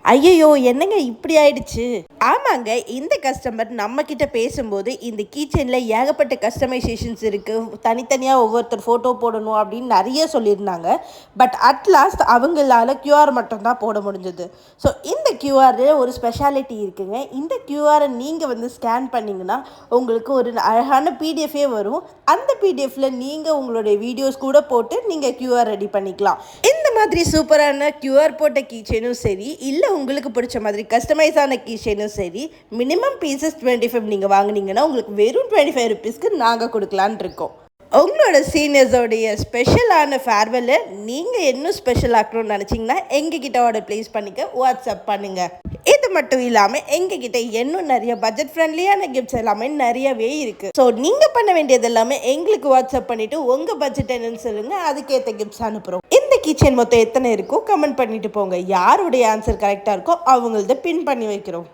ஐயையோ! என்னங்க இப்படி ஆயிடுச்சு? ஆமாங்க. இந்த கஸ்டமர் நம்மகிட்ட பேசும்போது, இந்த கீ செயின்ல ஏகப்பட்ட கஸ்டமைசேஷன்ஸ் இருக்கு. தனித்தனியா ஒவ்வொருத்தர் ஃபோட்டோ போடணும் அப்படின்னு நெறைய சொல்லியிருந்தாங்க. பட் அட் லாஸ்ட் அவங்களால கியூஆர் மட்டும் தான் போட முடிஞ்சது. ஸோ இந்த கியூஆர்ல ஒரு ஸ்பெஷாலிட்டி இருக்குங்க. இந்த கியூஆர நீங்க ஸ்கேன் பண்ணீங்கன்னா, உங்களுக்கு ஒரு அழகான பிடிஎஃபே வரும். அந்த பிடிஎஃப்ல நீங்க உங்களுடைய வீடியோஸ் கூட போட்டு நீங்க கியூஆர் ரெடி பண்ணிக்கலாம். இந்த மாதிரி சூப்பரான கியூஆர் போட்ட கீ செயினும் சரி, இல்ல உங்களுக்கு பிடிச்ச மாதிரி கஸ்டமைஸ் ஆன கீ செயினும் சரி, மினிமம் பீசஸ் 25 நீங்க வாங்குனீங்கன்னா, உங்களுக்கு வெறும் 25 ரூபீஸ்க்கு நாங்க குடுக்கலான்னு இருக்கோம். உங்களோட சீனியர்ஸோடைய ஸ்பெஷலான ஃபேர்வெல்ல நீங்க இன்னும் ஸ்பெஷல் ஆக்கணும்னு நினைச்சீங்கன்னா, எங்ககிட்ட ஆர்டர் பிளேஸ் பண்ணிக்க வாட்ஸ்அப் பண்ணுங்க. இது மட்டும் இல்லாம எங்ககிட்ட இன்னும் நிறைய பட்ஜெட் ஃப்ரெண்ட்லியான கிஃப்ட்ஸ் எல்லாமே நிறையவே இருக்கு. ஸோ நீங்க பண்ண வேண்டியது எல்லாமே எங்களுக்கு வாட்ஸ்அப் பண்ணிட்டு உங்க பட்ஜெட் என்னன்னு சொல்லுங்க, அதுக்கேற்ற கிஃப்ட்ஸ் அனுப்புறோம். இந்த கிச்சன் மொத்தம் எத்தனை இருக்கோ கமெண்ட் பண்ணிட்டு போங்க. யாருடைய ஆன்சர் கரெக்டா இருக்கோ அவங்களத பின் பண்ணி வைக்கிறோம்.